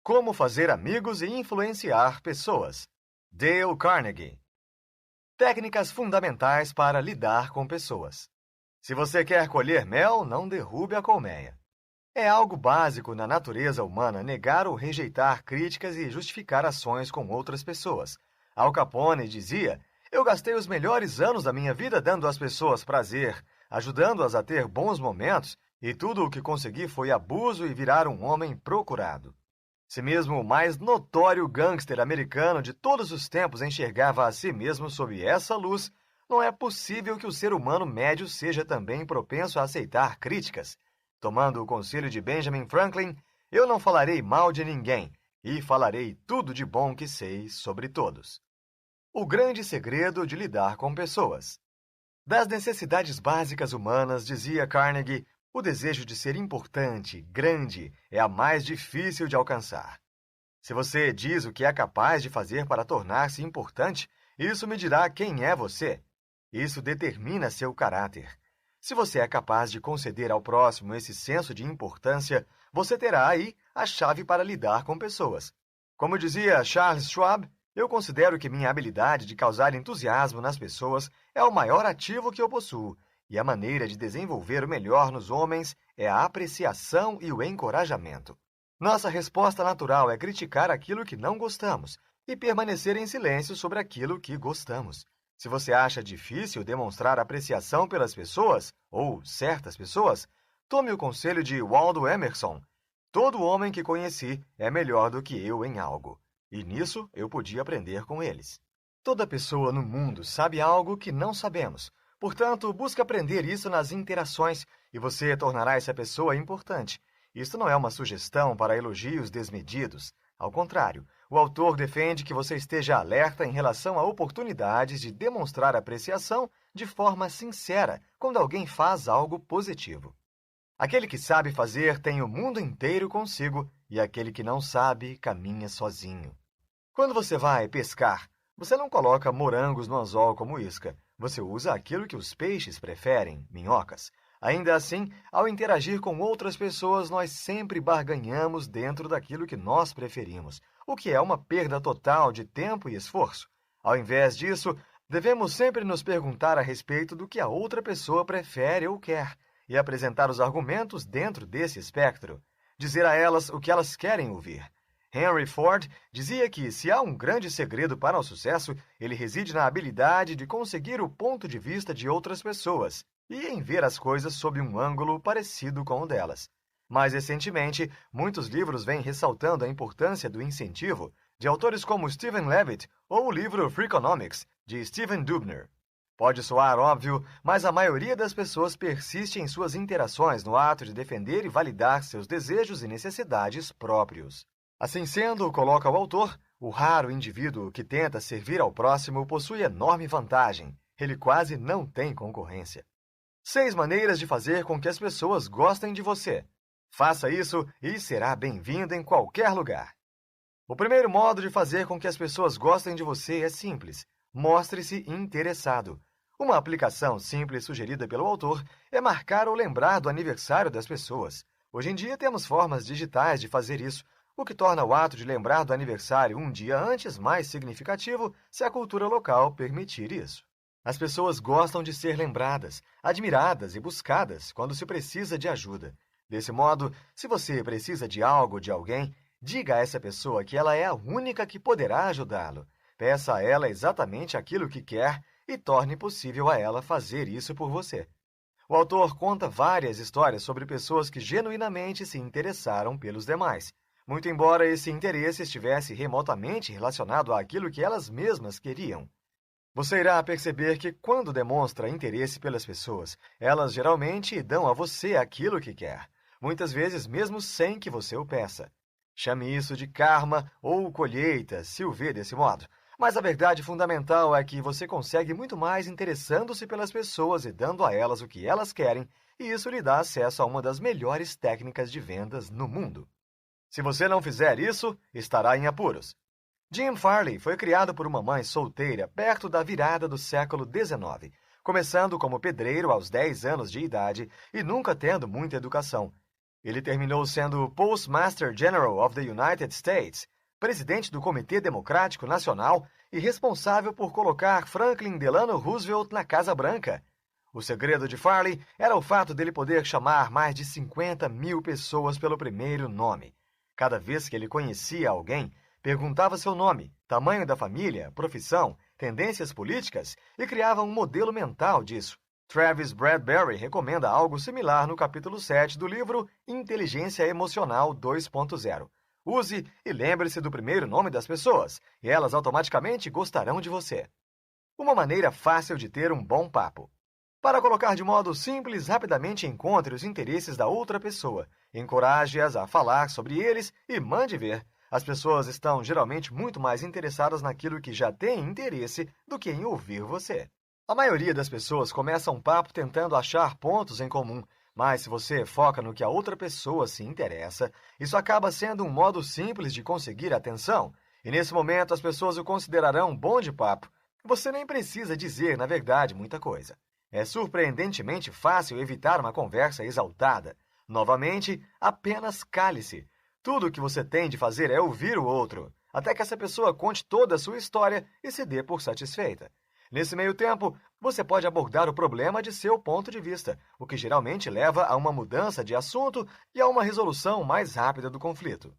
Como fazer amigos e influenciar pessoas. Dale Carnegie. Técnicas fundamentais para lidar com pessoas. Se você quer colher mel, não derrube a colmeia. É algo básico na natureza humana negar ou rejeitar críticas e justificar ações com outras pessoas. Al Capone dizia: "Eu gastei os melhores anos da minha vida dando às pessoas prazer, ajudando-as a ter bons momentos, e tudo o que consegui foi abuso e virar um homem procurado." Se mesmo o mais notório gangster americano de todos os tempos enxergava a si mesmo sob essa luz, não é possível que o ser humano médio seja também propenso a aceitar críticas. Tomando o conselho de Benjamin Franklin, eu não falarei mal de ninguém e falarei tudo de bom que sei sobre todos. O grande segredo de lidar com pessoas. Das necessidades básicas humanas, dizia Carnegie, o desejo de ser importante, grande, é a mais difícil de alcançar. Se você diz o que é capaz de fazer para tornar-se importante, isso me dirá quem é você. Isso determina seu caráter. Se você é capaz de conceder ao próximo esse senso de importância, você terá aí a chave para lidar com pessoas. Como dizia Charles Schwab, eu considero que minha habilidade de causar entusiasmo nas pessoas é o maior ativo que eu possuo, e a maneira de desenvolver o melhor nos homens é a apreciação e o encorajamento. Nossa resposta natural é criticar aquilo que não gostamos e permanecer em silêncio sobre aquilo que gostamos. Se você acha difícil demonstrar apreciação pelas pessoas, ou certas pessoas, tome o conselho de Waldo Emerson. Todo homem que conheci é melhor do que eu em algo, e nisso eu podia aprender com eles. Toda pessoa no mundo sabe algo que não sabemos, portanto, busque aprender isso nas interações e você tornará essa pessoa importante. Isto não é uma sugestão para elogios desmedidos. Ao contrário, o autor defende que você esteja alerta em relação a oportunidades de demonstrar apreciação de forma sincera quando alguém faz algo positivo. Aquele que sabe fazer tem o mundo inteiro consigo e aquele que não sabe caminha sozinho. Quando você vai pescar, você não coloca morangos no anzol como isca. Você usa aquilo que os peixes preferem, minhocas. Ainda assim, ao interagir com outras pessoas, nós sempre barganhamos dentro daquilo que nós preferimos, o que é uma perda total de tempo e esforço. Ao invés disso, devemos sempre nos perguntar a respeito do que a outra pessoa prefere ou quer, e apresentar os argumentos dentro desse espectro. Dizer a elas o que elas querem ouvir. Henry Ford dizia que, se há um grande segredo para o sucesso, ele reside na habilidade de conseguir o ponto de vista de outras pessoas e em ver as coisas sob um ângulo parecido com o delas. Mais recentemente, muitos livros vêm ressaltando a importância do incentivo, de autores como Stephen Levitt ou o livro Freakonomics, de Stephen Dubner. Pode soar óbvio, mas a maioria das pessoas persiste em suas interações no ato de defender e validar seus desejos e necessidades próprios. Assim sendo, coloca o autor, o raro indivíduo que tenta servir ao próximo possui enorme vantagem. Ele quase não tem concorrência. 6 maneiras de fazer com que as pessoas gostem de você. Faça isso e será bem-vindo em qualquer lugar. O primeiro modo de fazer com que as pessoas gostem de você é simples. Mostre-se interessado. Uma aplicação simples sugerida pelo autor é marcar ou lembrar do aniversário das pessoas. Hoje em dia temos formas digitais de fazer isso, o que torna o ato de lembrar do aniversário um dia antes mais significativo se a cultura local permitir isso. As pessoas gostam de ser lembradas, admiradas e buscadas quando se precisa de ajuda. Desse modo, se você precisa de algo de alguém, diga a essa pessoa que ela é a única que poderá ajudá-lo. Peça a ela exatamente aquilo que quer e torne possível a ela fazer isso por você. O autor conta várias histórias sobre pessoas que genuinamente se interessaram pelos demais, muito embora esse interesse estivesse remotamente relacionado àquilo que elas mesmas queriam. Você irá perceber que, quando demonstra interesse pelas pessoas, elas geralmente dão a você aquilo que quer, muitas vezes mesmo sem que você o peça. Chame isso de karma ou colheita, se o vê desse modo. Mas a verdade fundamental é que você consegue muito mais interessando-se pelas pessoas e dando a elas o que elas querem, e isso lhe dá acesso a uma das melhores técnicas de vendas no mundo. Se você não fizer isso, estará em apuros. Jim Farley foi criado por uma mãe solteira perto da virada do século XIX, começando como pedreiro aos 10 anos de idade e nunca tendo muita educação. Ele terminou sendo Postmaster General of the United States, presidente do Comitê Democrático Nacional e responsável por colocar Franklin Delano Roosevelt na Casa Branca. O segredo de Farley era o fato dele poder chamar mais de 50 mil pessoas pelo primeiro nome. Cada vez que ele conhecia alguém, perguntava seu nome, tamanho da família, profissão, tendências políticas e criava um modelo mental disso. Travis Bradbury recomenda algo similar no capítulo 7 do livro Inteligência Emocional 2.0. Use e lembre-se do primeiro nome das pessoas, e elas automaticamente gostarão de você. Uma maneira fácil de ter um bom papo. Para colocar de modo simples, rapidamente encontre os interesses da outra pessoa, encoraje-as a falar sobre eles e mande ver. As pessoas estão geralmente muito mais interessadas naquilo que já têm interesse do que em ouvir você. A maioria das pessoas começa um papo tentando achar pontos em comum, mas se você foca no que a outra pessoa se interessa, isso acaba sendo um modo simples de conseguir atenção, e nesse momento as pessoas o considerarão bom de papo. Você nem precisa dizer, na verdade, muita coisa. É surpreendentemente fácil evitar uma conversa exaltada. Novamente, apenas cale-se. Tudo o que você tem de fazer é ouvir o outro, até que essa pessoa conte toda a sua história e se dê por satisfeita. Nesse meio tempo, você pode abordar o problema de seu ponto de vista, o que geralmente leva a uma mudança de assunto e a uma resolução mais rápida do conflito.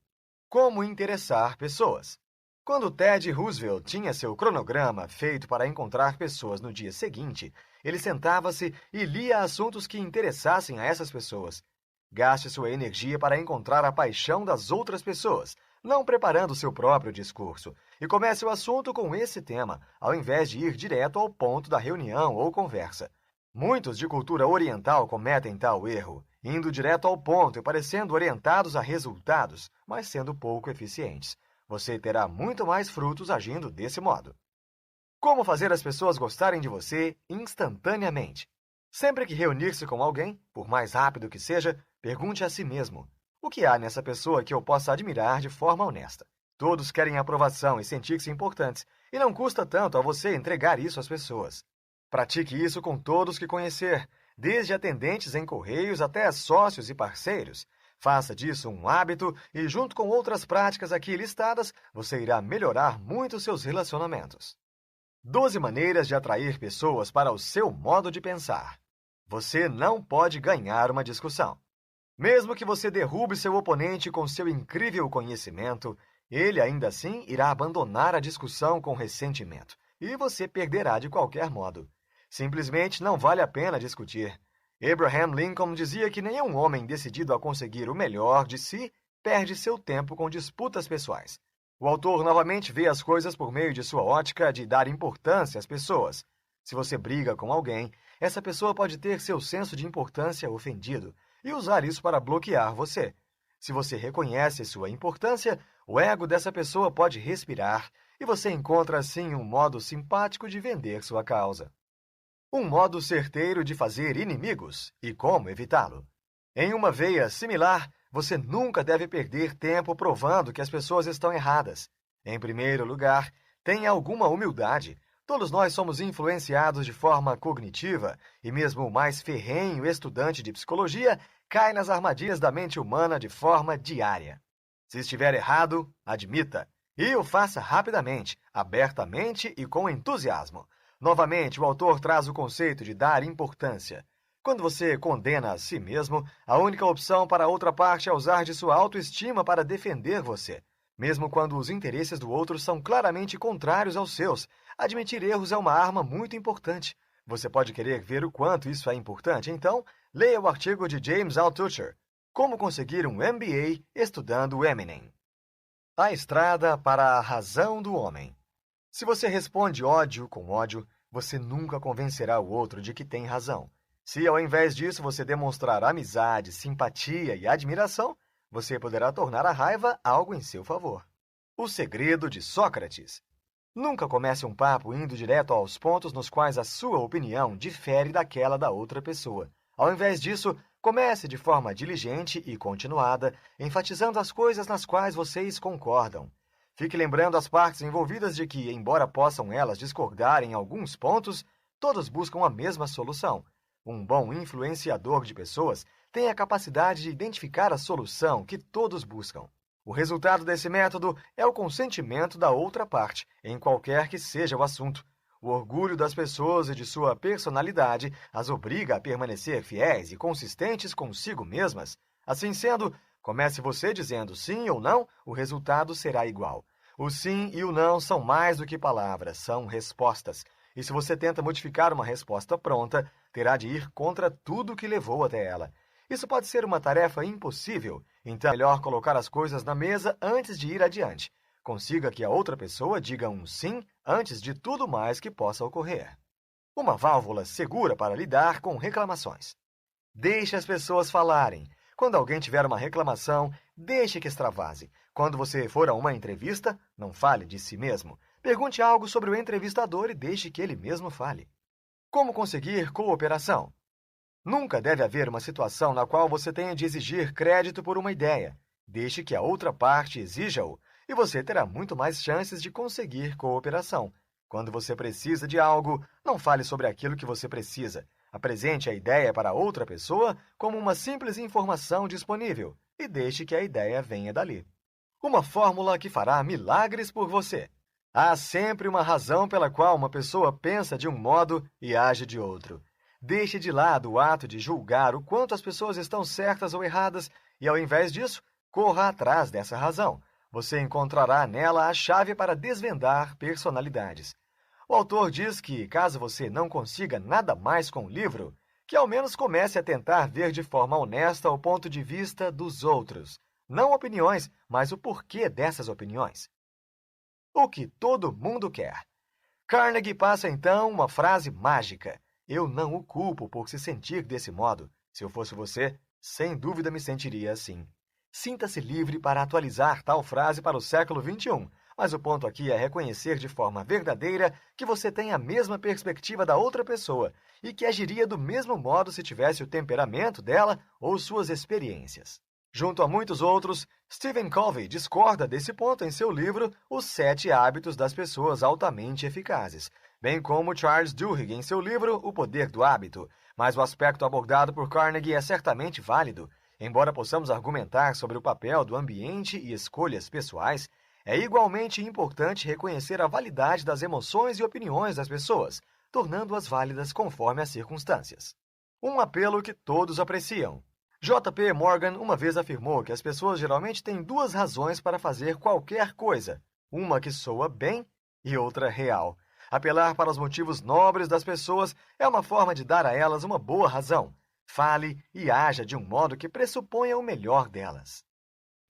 Como interessar pessoas? Quando Ted Roosevelt tinha seu cronograma feito para encontrar pessoas no dia seguinte, ele sentava-se e lia assuntos que interessassem a essas pessoas. Gaste sua energia para encontrar a paixão das outras pessoas, não preparando seu próprio discurso, e comece o assunto com esse tema, ao invés de ir direto ao ponto da reunião ou conversa. Muitos de cultura oriental cometem tal erro, indo direto ao ponto e parecendo orientados a resultados, mas sendo pouco eficientes. Você terá muito mais frutos agindo desse modo. Como fazer as pessoas gostarem de você instantaneamente? Sempre que reunir-se com alguém, por mais rápido que seja, pergunte a si mesmo: o que há nessa pessoa que eu possa admirar de forma honesta? Todos querem aprovação e sentir-se importantes, e não custa tanto a você entregar isso às pessoas. Pratique isso com todos que conhecer, desde atendentes em correios até sócios e parceiros. Faça disso um hábito e, junto com outras práticas aqui listadas, você irá melhorar muito seus relacionamentos. 12 maneiras de atrair pessoas para o seu modo de pensar. Você não pode ganhar uma discussão. Mesmo que você derrube seu oponente com seu incrível conhecimento, ele ainda assim irá abandonar a discussão com ressentimento, e você perderá de qualquer modo. Simplesmente não vale a pena discutir. Abraham Lincoln dizia que nenhum homem decidido a conseguir o melhor de si perde seu tempo com disputas pessoais. O autor novamente vê as coisas por meio de sua ótica de dar importância às pessoas. Se você briga com alguém, essa pessoa pode ter seu senso de importância ofendido e usar isso para bloquear você. Se você reconhece sua importância, o ego dessa pessoa pode respirar e você encontra assim um modo simpático de vender sua causa. Um modo certeiro de fazer inimigos e como evitá-lo. Em uma veia similar, você nunca deve perder tempo provando que as pessoas estão erradas. Em primeiro lugar, tenha alguma humildade. Todos nós somos influenciados de forma cognitiva, e mesmo o mais ferrenho estudante de psicologia cai nas armadilhas da mente humana de forma diária. Se estiver errado, admita, e o faça rapidamente, abertamente e com entusiasmo. Novamente, o autor traz o conceito de dar importância. Quando você condena a si mesmo, a única opção para a outra parte é usar de sua autoestima para defender você. Mesmo quando os interesses do outro são claramente contrários aos seus, admitir erros é uma arma muito importante. Você pode querer ver o quanto isso é importante, então leia o artigo de James Altucher, Como Conseguir um MBA Estudando Eminem. A estrada para a razão do homem. Se você responde ódio com ódio, você nunca convencerá o outro de que tem razão. Se, ao invés disso, você demonstrar amizade, simpatia e admiração, você poderá tornar a raiva algo em seu favor. O segredo de Sócrates. Nunca comece um papo indo direto aos pontos nos quais a sua opinião difere daquela da outra pessoa. Ao invés disso, comece de forma diligente e continuada, enfatizando as coisas nas quais vocês concordam. Fique lembrando as partes envolvidas de que, embora possam elas discordar em alguns pontos, todos buscam a mesma solução. Um bom influenciador de pessoas tem a capacidade de identificar a solução que todos buscam. O resultado desse método é o consentimento da outra parte, em qualquer que seja o assunto. O orgulho das pessoas e de sua personalidade as obriga a permanecer fiéis e consistentes consigo mesmas. Assim sendo, comece você dizendo sim ou não, o resultado será igual. O sim e o não são mais do que palavras, são respostas. E se você tenta modificar uma resposta pronta, terá de ir contra tudo que levou até ela. Isso pode ser uma tarefa impossível, então é melhor colocar as coisas na mesa antes de ir adiante. Consiga que a outra pessoa diga um sim antes de tudo mais que possa ocorrer. Uma válvula segura para lidar com reclamações. Deixe as pessoas falarem. Quando alguém tiver uma reclamação, deixe que extravase. Quando você for a uma entrevista, não fale de si mesmo. Pergunte algo sobre o entrevistador e deixe que ele mesmo fale. Como conseguir cooperação? Nunca deve haver uma situação na qual você tenha de exigir crédito por uma ideia. Deixe que a outra parte exija-o, e você terá muito mais chances de conseguir cooperação. Quando você precisa de algo, não fale sobre aquilo que você precisa. Apresente a ideia para outra pessoa como uma simples informação disponível e deixe que a ideia venha dali. Uma fórmula que fará milagres por você. Há sempre uma razão pela qual uma pessoa pensa de um modo e age de outro. Deixe de lado o ato de julgar o quanto as pessoas estão certas ou erradas e, ao invés disso, corra atrás dessa razão. Você encontrará nela a chave para desvendar personalidades. O autor diz que, caso você não consiga nada mais com o livro, que ao menos comece a tentar ver de forma honesta o ponto de vista dos outros. Não opiniões, mas o porquê dessas opiniões. O que todo mundo quer. Carnegie passa então uma frase mágica. Eu não o culpo por se sentir desse modo. Se eu fosse você, sem dúvida me sentiria assim. Sinta-se livre para atualizar tal frase para o século XXI, mas o ponto aqui é reconhecer de forma verdadeira que você tem a mesma perspectiva da outra pessoa e que agiria do mesmo modo se tivesse o temperamento dela ou suas experiências. Junto a muitos outros, Stephen Covey discorda desse ponto em seu livro Os 7 Hábitos das Pessoas Altamente Eficazes, bem como Charles Duhigg em seu livro O Poder do Hábito, mas o aspecto abordado por Carnegie é certamente válido. Embora possamos argumentar sobre o papel do ambiente e escolhas pessoais, é igualmente importante reconhecer a validade das emoções e opiniões das pessoas, tornando-as válidas conforme as circunstâncias. Um apelo que todos apreciam. J.P. Morgan uma vez afirmou que as pessoas geralmente têm 2 razões para fazer qualquer coisa, uma que soa bem e outra real. Apelar para os motivos nobres das pessoas é uma forma de dar a elas uma boa razão. Fale e haja de um modo que pressuponha o melhor delas.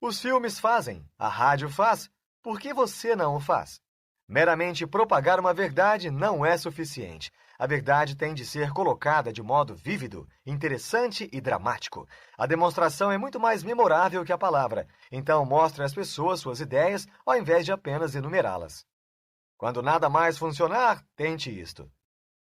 Os filmes fazem, a rádio faz, por que você não o faz? Meramente propagar uma verdade não é suficiente. A verdade tem de ser colocada de modo vívido, interessante e dramático. A demonstração é muito mais memorável que a palavra, então mostre às pessoas suas ideias ao invés de apenas enumerá-las. Quando nada mais funcionar, tente isto.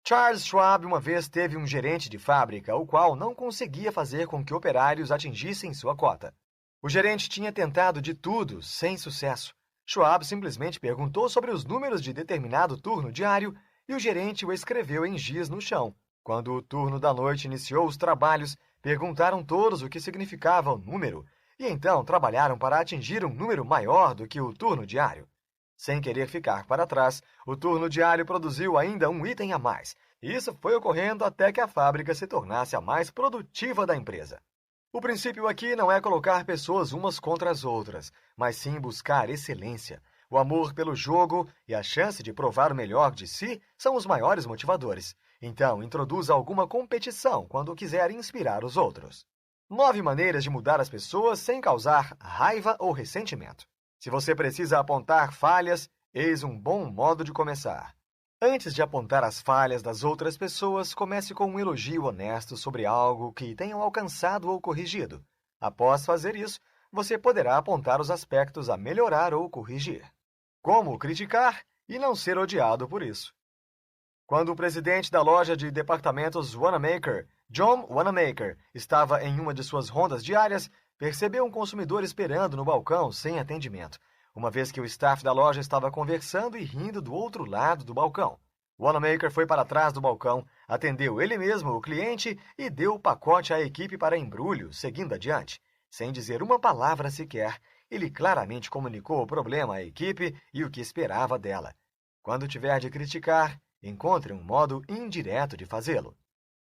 Charles Schwab uma vez teve um gerente de fábrica, o qual não conseguia fazer com que operários atingissem sua cota. O gerente tinha tentado de tudo, sem sucesso. Schwab simplesmente perguntou sobre os números de determinado turno diário e o gerente o escreveu em giz no chão. Quando o turno da noite iniciou os trabalhos, perguntaram todos o que significava o número e então trabalharam para atingir um número maior do que o turno diário. Sem querer ficar para trás, o turno diário produziu ainda um item a mais. E isso foi ocorrendo até que a fábrica se tornasse a mais produtiva da empresa. O princípio aqui não é colocar pessoas umas contra as outras, mas sim buscar excelência. O amor pelo jogo e a chance de provar o melhor de si são os maiores motivadores. Então, introduza alguma competição quando quiser inspirar os outros. 9 maneiras de mudar as pessoas sem causar raiva ou ressentimento. Se você precisa apontar falhas, eis um bom modo de começar. Antes de apontar as falhas das outras pessoas, comece com um elogio honesto sobre algo que tenham alcançado ou corrigido. Após fazer isso, você poderá apontar os aspectos a melhorar ou corrigir. Como criticar e não ser odiado por isso. Quando o presidente da loja de departamentos Wanamaker, John Wanamaker, estava em uma de suas rondas diárias, percebeu um consumidor esperando no balcão sem atendimento, uma vez que o staff da loja estava conversando e rindo do outro lado do balcão. Wanamaker foi para trás do balcão, atendeu ele mesmo o cliente e deu o pacote à equipe para embrulho, seguindo adiante. Sem dizer uma palavra sequer, ele claramente comunicou o problema à equipe e o que esperava dela. Quando tiver de criticar, encontre um modo indireto de fazê-lo.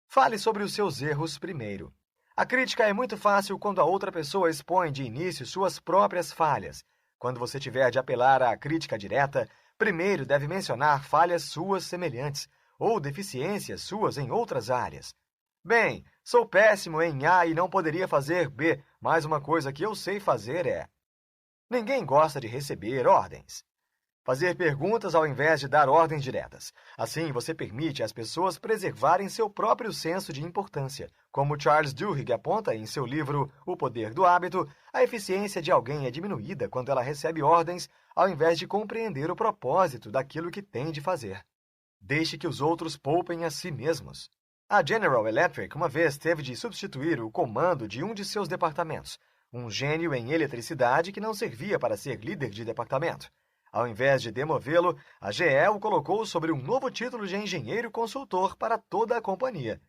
Fale sobre os seus erros primeiro. A crítica é muito fácil quando a outra pessoa expõe de início suas próprias falhas. Quando você tiver de apelar à crítica direta, primeiro deve mencionar falhas suas semelhantes ou deficiências suas em outras áreas. Bem, sou péssimo em A e não poderia fazer B, mas uma coisa que eu sei fazer é... Ninguém gosta de receber ordens. Fazer perguntas ao invés de dar ordens diretas. Assim, você permite às pessoas preservarem seu próprio senso de importância. Como Charles Duhigg aponta em seu livro O Poder do Hábito, a eficiência de alguém é diminuída quando ela recebe ordens ao invés de compreender o propósito daquilo que tem de fazer. Deixe que os outros poupem a si mesmos. A General Electric uma vez teve de substituir o comando de um de seus departamentos, um gênio em eletricidade que não servia para ser líder de departamento. Ao invés de demovê-lo, a GE o colocou sobre um novo título de engenheiro consultor para toda a companhia.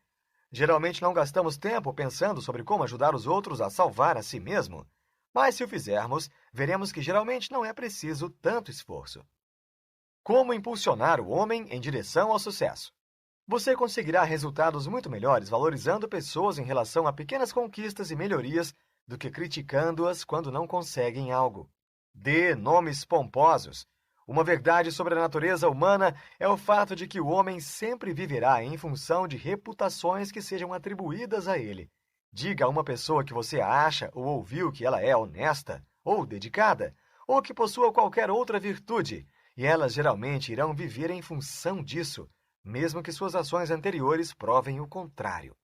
Geralmente não gastamos tempo pensando sobre como ajudar os outros a salvar a si mesmo, mas se o fizermos, veremos que geralmente não é preciso tanto esforço. Como impulsionar o homem em direção ao sucesso? Você conseguirá resultados muito melhores valorizando pessoas em relação a pequenas conquistas e melhorias do que criticando-as quando não conseguem algo. Dê nomes pomposos. Uma verdade sobre a natureza humana é o fato de que o homem sempre viverá em função de reputações que sejam atribuídas a ele. Diga a uma pessoa que você acha ou ouviu que ela é honesta, ou dedicada, ou que possua qualquer outra virtude, e elas geralmente irão viver em função disso, mesmo que suas ações anteriores provem o contrário.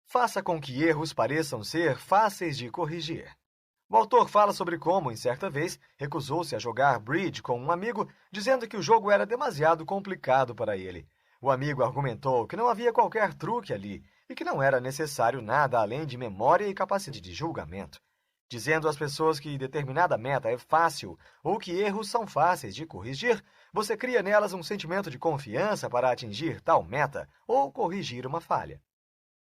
Faça com que erros pareçam ser fáceis de corrigir. O autor fala sobre como, em certa vez, recusou-se a jogar bridge com um amigo, dizendo que o jogo era demasiado complicado para ele. O amigo argumentou que não havia qualquer truque ali e que não era necessário nada além de memória e capacidade de julgamento. Dizendo às pessoas que determinada meta é fácil ou que erros são fáceis de corrigir, você cria nelas um sentimento de confiança para atingir tal meta ou corrigir uma falha.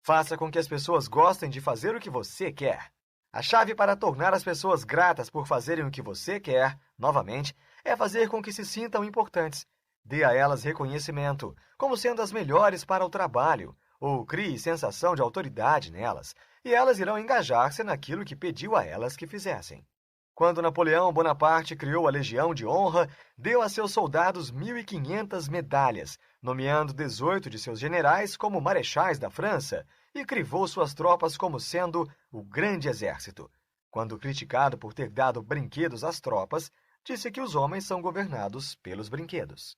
Faça com que as pessoas gostem de fazer o que você quer. A chave para tornar as pessoas gratas por fazerem o que você quer, novamente, é fazer com que se sintam importantes. Dê a elas reconhecimento, como sendo as melhores para o trabalho, ou crie sensação de autoridade nelas, e elas irão engajar-se naquilo que pediu a elas que fizessem. Quando Napoleão Bonaparte criou a Legião de Honra, deu a seus soldados 1.500 medalhas, nomeando 18 de seus generais como marechais da França, e crivou suas tropas como sendo o grande exército. Quando criticado por ter dado brinquedos às tropas, disse que os homens são governados pelos brinquedos.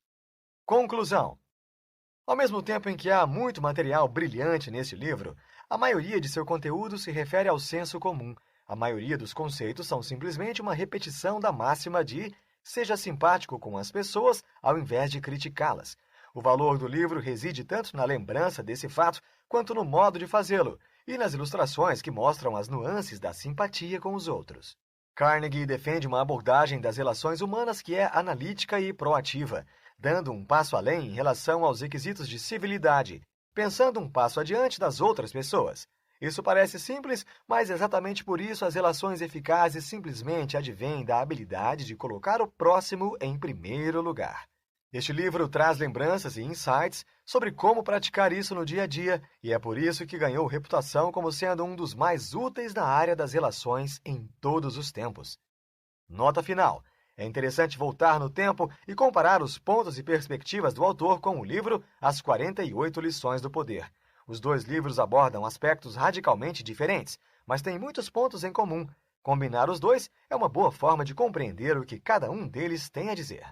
Conclusão. Ao mesmo tempo em que há muito material brilhante neste livro, a maioria de seu conteúdo se refere ao senso comum. A maioria dos conceitos são simplesmente uma repetição da máxima de seja simpático com as pessoas ao invés de criticá-las. O valor do livro reside tanto na lembrança desse fato quanto no modo de fazê-lo e nas ilustrações que mostram as nuances da simpatia com os outros. Carnegie defende uma abordagem das relações humanas que é analítica e proativa, dando um passo além em relação aos requisitos de civilidade, pensando um passo adiante das outras pessoas. Isso parece simples, mas exatamente por isso as relações eficazes simplesmente advêm da habilidade de colocar o próximo em primeiro lugar. Este livro traz lembranças e insights sobre como praticar isso no dia a dia, e é por isso que ganhou reputação como sendo um dos mais úteis na área das relações em todos os tempos. Nota final. É interessante voltar no tempo e comparar os pontos e perspectivas do autor com o livro As 48 Lições do Poder. Os dois livros abordam aspectos radicalmente diferentes, mas têm muitos pontos em comum. Combinar os dois é uma boa forma de compreender o que cada um deles tem a dizer.